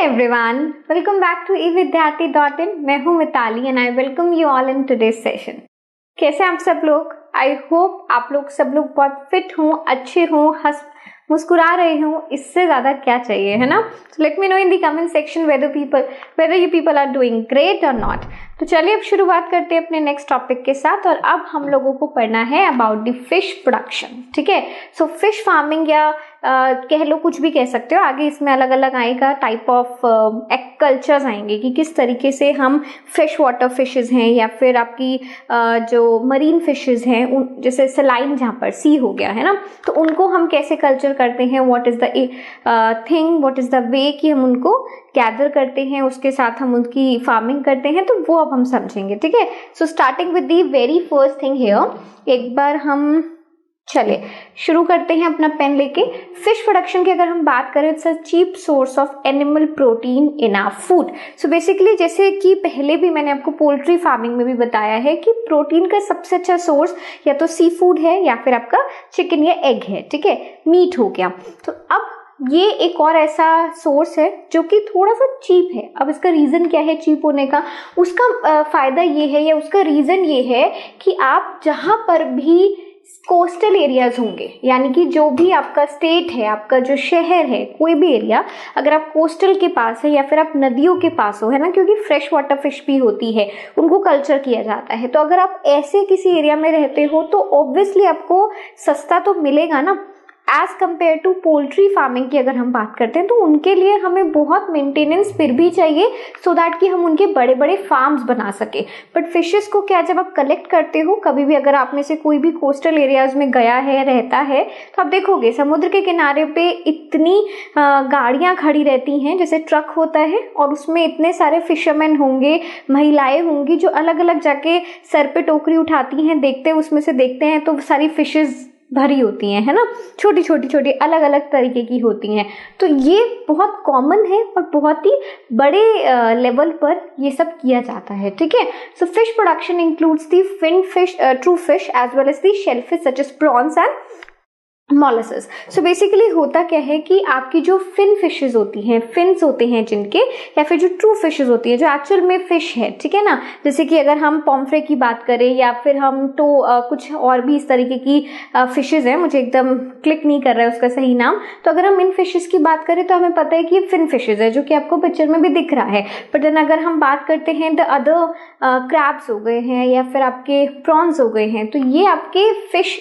Everyone, welcome back to evidyarthi.in। मैं हूं Mitali and I welcome you all in today's session. कैसे आप सब लोग? आई होप आप लोग सब लोग बहुत फिट हों, अच्छे हों, मुस्कुरा रहे हों। इससे ज्यादा क्या चाहिए, है ना? So let me know in the comment section whether you people are doing great or not। तो चलिए अब शुरुआत करते हैं अपने नेक्स्ट टॉपिक के साथ। और अब हम लोगों को पढ़ना है अबाउट द फिश प्रोडक्शन। ठीक है, सो फिश फार्मिंग या कह लो, कुछ भी कह सकते हो। आगे इसमें अलग अलग आएगा, टाइप ऑफ कल्चर्स आएंगे कि किस तरीके से हम फ्रेश वाटर फिशेज हैं या फिर आपकी जो मरीन फिशेज हैं, जैसे सलाइन जहाँ पर सी हो गया है ना, तो उनको हम कैसे कल्चर करते हैं। What is the thing, what is the way कि हम उनको गैदर करते हैं, उसके साथ हम उनकी फार्मिंग करते हैं, तो वो अब हम समझेंगे। ठीक है, so starting with the very first thing here, एक बार हम चले शुरू करते हैं अपना पेन लेके। फिश प्रोडक्शन की अगर हम बात करें, it's a cheap source of animal protein in our food. So basically जैसे कि पहले भी मैंने आपको पोल्ट्री फार्मिंग में भी बताया है कि प्रोटीन का सबसे अच्छा सोर्स या तो सी फूड है या फिर आपका चिकन या एग है। ठीक है, मीट हो गया। तो अब ये एक और ऐसा सोर्स है जो कि थोड़ा सा चीप है। अब इसका रीजन क्या है चीप होने का? उसका फायदा ये है या उसका रीजन ये है कि आप जहां पर भी कोस्टल एरियाज होंगे, यानी कि जो भी आपका स्टेट है, आपका जो शहर है, कोई भी एरिया, अगर आप कोस्टल के पास है या फिर आप नदियों के पास हो, है ना, क्योंकि फ्रेश वाटर फिश भी होती है, उनको कल्चर किया जाता है। तो अगर आप ऐसे किसी एरिया में रहते हो तो ऑब्वियसली आपको सस्ता तो मिलेगा ना, as compare to poultry farming की अगर हम बात करते हैं तो उनके लिए हमें बहुत मेंटेनेंस फिर भी चाहिए सो दैट कि हम उनके बड़े बड़े फार्म्स बना सके। बट फिशेस को क्या, जब आप कलेक्ट करते हो, कभी भी अगर आप में से कोई भी कोस्टल एरियाज में गया है, रहता है, तो आप देखोगे समुद्र के किनारे पे इतनी गाड़ियां खड़ी रहती हैं, जैसे ट्रक होता है, और उसमें इतने सारे फिशरमैन होंगे, महिलाएं होंगी जो अलग अलग जाके सर पे टोकरी उठाती हैं, देखते हैं उसमें से देखते हैं तो सारी फिशेज भरी होती हैं, है ना, छोटी छोटी अलग अलग तरीके की होती हैं। तो ये बहुत कॉमन है और बहुत ही बड़े लेवल पर ये सब किया जाता है। ठीक है, so fish production includes the fin fish, true fish as well as the shell fish such as prawns and molluscs. So basically होता क्या है कि आपकी जो फिन फिशेज होती हैं, फिन्स होते हैं जिनके, या फिर जो ट्रू फिशेज होती है जो एक्चुअल में फिश है, ठीक है ना, जैसे कि अगर हम पॉम्फ्रे की बात करें या फिर हम तो कुछ और भी इस तरीके की फिशेज हैं, मुझे एकदम क्लिक नहीं कर रहा है उसका सही नाम। तो अगर हम इन फिशेज की बात करें तो हमें पता है कि ये फिन फिशेज है, जो कि आपको पिक्चर में भी दिख रहा है। बट देन अगर हम बात करते हैं द अदर क्रैब्स हो गए हैं या फिर आपके प्रॉन्स हो गए हैं, तो ये आपके फिश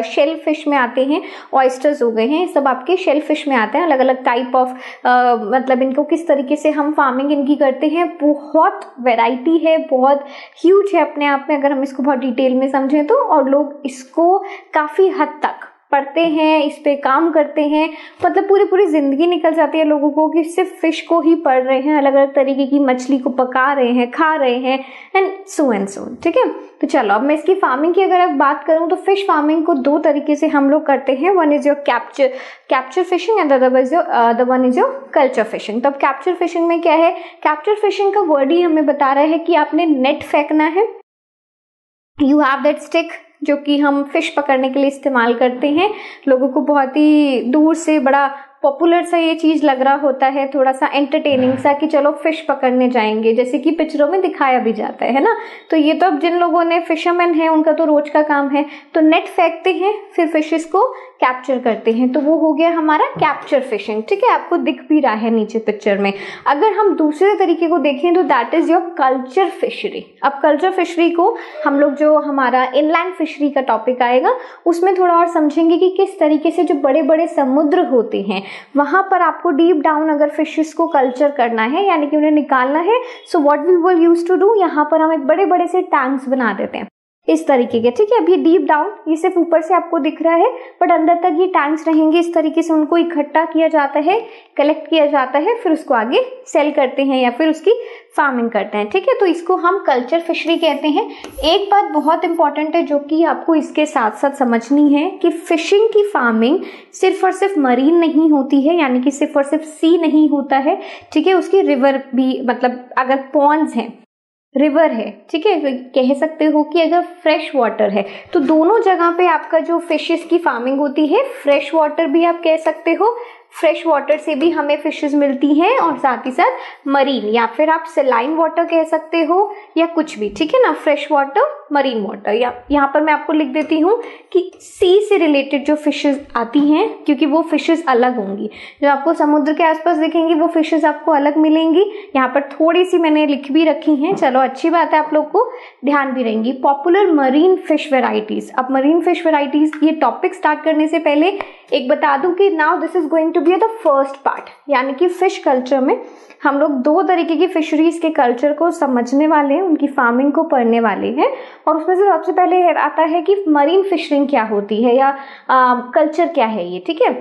शेल फिश में आते हैं। ऑयस्टर्स हो गए हैं, सब आपके शेल फिश में आते हैं। अलग अलग टाइप ऑफ मतलब इनको किस तरीके से हम फार्मिंग इनकी करते हैं, बहुत वैरायटी है, बहुत ह्यूज है अपने आप में अगर हम इसको बहुत डिटेल में समझें तो। और लोग इसको काफी हद तक पढ़ते हैं, इस पे काम करते हैं, मतलब पूरी जिंदगी निकल जाती है लोगों को कि सिर्फ फिश को ही पढ़ रहे हैं, अलग अलग तरीके की मछली को पका रहे हैं, खा रहे हैं, एंड सो। ठीक है, तो चलो अब मैं इसकी फार्मिंग की अगर बात करूं तो फिश फार्मिंग को दो तरीके से हम लोग करते हैं। One is your capture fishing and other one is your culture fishing. तो अब कैप्चर फिशिंग में क्या है? कैप्चर फिशिंग का वर्ड ही हमें बता रहा है कि आपने नेट फेंकना है, यू हैव दैट स्टिक जो कि हम फिश पकड़ने के लिए इस्तेमाल करते हैं। लोगों को बहुत ही दूर से बड़ा पॉपुलर सा ये चीज लग रहा होता है, थोड़ा सा एंटरटेनिंग सा कि चलो फिश पकड़ने जाएंगे, जैसे कि पिक्चरों में दिखाया भी जाता है ना। तो ये तो अब जिन लोगों ने फिशरमैन है उनका तो रोज का काम है, तो नेट फेंकते हैं फिर फिशेस को कैप्चर करते हैं, तो वो हो गया हमारा कैप्चर फिशिंग। ठीक है, आपको दिख भी रहा है नीचे पिक्चर में। अगर हम दूसरे तरीके को देखें तो that is your culture fishery. अब कल्चर फिशरी को हम लोग, जो हमारा इनलैंड फिशरी का टॉपिक आएगा, उसमें थोड़ा और समझेंगे कि किस तरीके से जो बड़े बड़े समुद्र होते हैं वहां पर आपको डीप डाउन अगर फिशेस को कल्चर करना है, यानी कि उन्हें निकालना है, so what we will use to do, यहाँ पर हम एक बड़े बड़े से टैंक्स बना देते हैं इस तरीके के। ठीक है, अब ये डीप डाउन, ये सिर्फ ऊपर से आपको दिख रहा है, बट अंदर तक ये टैंक्स रहेंगे। इस तरीके से उनको इकट्ठा किया जाता है, कलेक्ट किया जाता है, फिर उसको आगे सेल करते हैं या फिर उसकी फार्मिंग करते हैं। ठीक है, तो इसको हम कल्चर फिशरी कहते हैं। एक बात बहुत इंपॉर्टेंट है जो कि आपको इसके साथ साथ समझनी है कि फिशिंग की फार्मिंग सिर्फ और सिर्फ मरीन नहीं होती है, यानी कि सिर्फ और सिर्फ सी नहीं होता है। ठीक है, उसकी रिवर भी, मतलब अगर पॉन्ड्स हैं, रिवर है, ठीक है, तो कह सकते हो कि अगर फ्रेश वाटर है तो दोनों जगह पे आपका जो फिशेस की फार्मिंग होती है, फ्रेश वाटर भी आप कह सकते हो, फ्रेश वाटर से भी हमें फिशेस मिलती हैं और साथ ही साथ मरीन या फिर आप सेलाइन वाटर कह सकते हो या कुछ भी, ठीक है ना, फ्रेश वाटर, मरीन वाटर। या यहाँ पर मैं आपको लिख देती हूँ कि सी से रिलेटेड जो फिशेस आती हैं, क्योंकि वो फिशेस अलग होंगी, जो आपको समुद्र के आसपास दिखेंगी वो फिशेस आपको अलग मिलेंगी। यहाँ पर थोड़ी सी मैंने लिख भी रखी हैं, चलो अच्छी बात है, आप लोग को ध्यान भी रहेंगी। Popular marine fish varieties. अब मरीन फिश वेराइटीज ये टॉपिक स्टार्ट करने से पहले एक बता दूं कि now this is going to be the first part, यानी कि फिश कल्चर में हम लोग दो तरीके की फिशरीज के कल्चर को समझने वाले हैं, उनकी फार्मिंग को पढ़ने वाले हैं। और उसमें से सबसे पहले आता है कि मरीन फिशरिंग क्या होती है या कल्चर क्या है ये, ठीक है।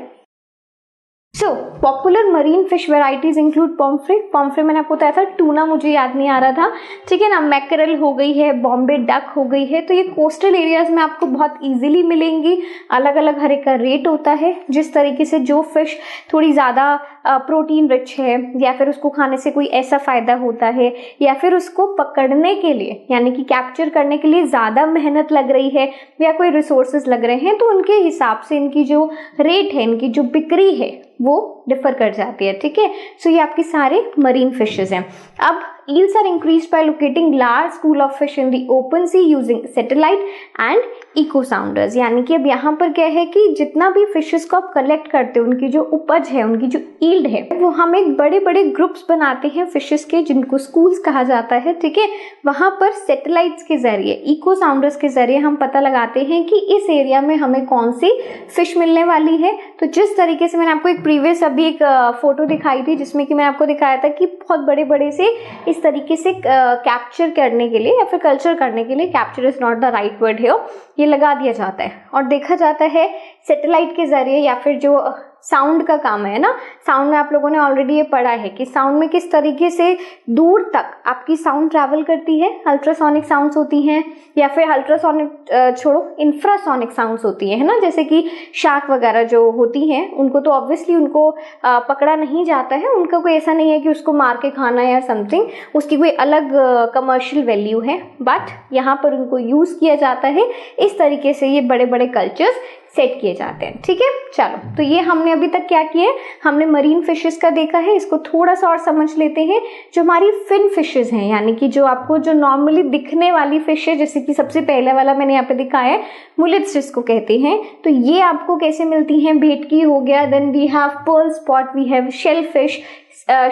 So popular marine fish varieties include पॉम्फ्रे। पॉम्फ्रे मैंने आपको बताया था, टूना मुझे याद नहीं आ रहा था, ठीक है ना, मैकरल हो गई है, बॉम्बे डक हो गई है। तो ये कोस्टल एरियाज में आपको बहुत इजीली मिलेंगी। अलग अलग हर एक का रेट होता है, जिस तरीके से जो फिश थोड़ी ज़्यादा प्रोटीन रिच है या फिर उसको खाने से कोई ऐसा फ़ायदा होता है या फिर उसको पकड़ने के लिए यानी कि कैप्चर करने के लिए ज़्यादा मेहनत लग रही है या कोई रिसोर्सेज लग रहे हैं, तो उनके हिसाब से इनकी जो रेट है, इनकी जो बिक्री है वो डिफर कर जाती है, ठीक है। सो ये आपके सारे मरीन फिशेस हैं। अब eels are increased by locating large school of fish in the open sea using satellite and echo sounders. यानी कि अब यहाँ पर क्या है कि जितना भी फिशेस को आप कलेक्ट करते हो, उनकी जो उपज है, उनकी जो ईल्ड है, वो हम एक बड़े बड़े ग्रुप्स बनाते हैं फिशेस के, जिनको स्कूल्स कहा जाता है, ठीक है। वहां पर सैटेलाइट्स के जरिए, इको साउंडर्स के जरिए हम पता लगाते हैं कि इस एरिया में हमें कौन सी फिश मिलने वाली है। तो जिस तरीके से मैंने आपको एक प्रीवियस अभी एक फोटो दिखाई थी, जिसमें कि मैंने आपको दिखाया था कि बहुत बड़े बड़े से इस तरीके से कैप्चर करने के लिए या फिर कल्चर करने के लिए, capture is not the right word है, ये लगा दिया जाता है और देखा जाता है सैटेलाइट के जरिए या फिर जो साउंड का काम है ना। साउंड में आप लोगों ने ऑलरेडी ये पढ़ा है कि साउंड में किस तरीके से दूर तक आपकी साउंड ट्रैवल करती है। अल्ट्रासोनिक साउंड्स होती हैं या फिर अल्ट्रासोनिक छोड़ो, इंफ्रासोनिक साउंड्स होती है ना, जैसे कि शार्क वगैरह जो होती हैं, उनको तो ऑब्वियसली उनको पकड़ा नहीं जाता है, उनका कोई ऐसा नहीं है कि उसको मार के खाना या समथिंग, उसकी कोई अलग कमर्शियल वैल्यू है, बट यहाँ पर उनको यूज किया जाता है। इस तरीके से ये बड़े बड़े कल्चर्स सेट किए जाते हैं, ठीक है। चलो, तो ये हमने अभी तक क्या किया है, हमने मरीन फिशेस का देखा है, इसको थोड़ा सा और समझ लेते हैं। जो हमारी फिन फिशेस हैं, यानी कि जो आपको जो नॉर्मली दिखने वाली फिश है, जैसे कि सबसे पहले वाला मैंने यहाँ पे दिखाया है, मुलेट्स जिसको कहते हैं, तो ये आपको कैसे मिलती हैं, भेटकी हो गया, then we have pearl spot, we have shell fish.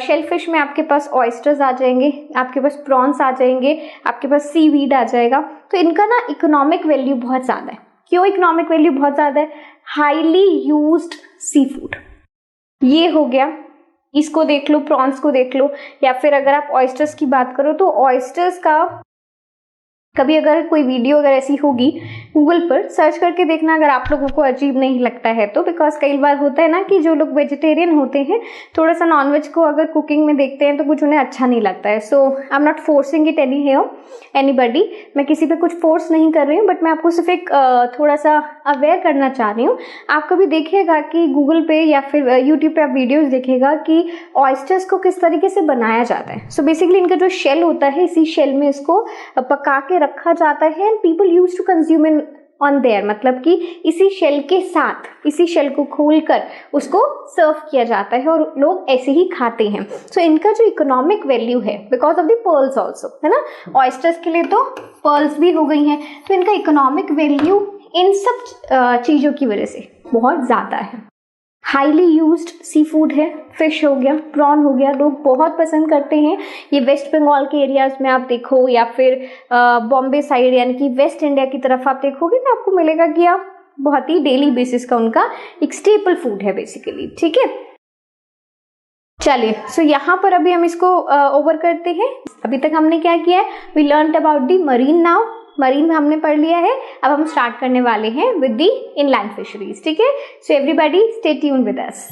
Shell fish में आपके पास ऑयस्टर्स आ जाएंगे, आपके पास प्रॉन्स आ जाएंगे, आपके पास सीवीड आ जाएगा। तो इनका ना इकोनॉमिक वैल्यू बहुत ज़्यादा है। क्यों इकोनॉमिक वैल्यू बहुत ज़्यादा है? हाईली यूज्ड सी फूड, ये हो गया, इसको देख लो, प्रॉन्स को देख लो, या फिर अगर आप ऑयस्टर्स की बात करो तो ऑयस्टर्स का कभी अगर कोई वीडियो अगर ऐसी होगी, गूगल पर सर्च करके देखना अगर आप लोगों को अजीब नहीं लगता है तो, बिकॉज कई बार होता है ना कि जो लोग वेजिटेरियन होते हैं, थोड़ा सा नॉनवेज को अगर कुकिंग में देखते हैं तो कुछ उन्हें अच्छा नहीं लगता है। So I am not forcing it anybody, मैं किसी पे कुछ फोर्स नहीं कर रही हूँ, बट मैं आपको सिर्फ एक थोड़ा सा अवेयर करना चाह रही हूँ। आप कभी देखिएगा कि गूगल पे या फिर यूट्यूब पे आप वीडियोज देखिएगा कि ऑयस्टर्स को किस तरीके से बनाया जाता है। सो बेसिकली इनका जो शेल होता है, इसी शेल में इसको पका के रखा जाता है and people use to consume in on there, मतलब कि इसी शेल के साथ, इसी शेल को खोलकर उसको सर्व किया जाता है और लोग ऐसे ही खाते हैं। सो इनका जो इकोनॉमिक वैल्यू है, because of the pearls also, है ना, ऑयस्टर्स के लिए तो पर्ल्स भी हो गई हैं, तो इनका इकोनॉमिक वैल्यू इन सब चीज़ों की वजह से बहुत ज़्यादा है। हाईली यूज्ड सी फूड है, फिश हो गया, प्रॉन हो गया, लोग बहुत पसंद करते हैं। ये वेस्ट बंगाल के एरियाज में आप देखो या फिर बॉम्बे साइड यानी कि वेस्ट इंडिया की तरफ आप देखोगे तो आपको मिलेगा कि आप बहुत ही डेली बेसिस का उनका एक स्टेपल फूड है बेसिकली, ठीक है। चलिए, सो यहाँ पर अभी हम इसको ओवर करते हैं। अभी तक हमने क्या किया है, we learned about the marine. Now marine हमने पढ़ लिया है, अब हम स्टार्ट करने वाले हैं विद दी इनलैंड फिशरीज, ठीक है। So everybody stay tuned with us.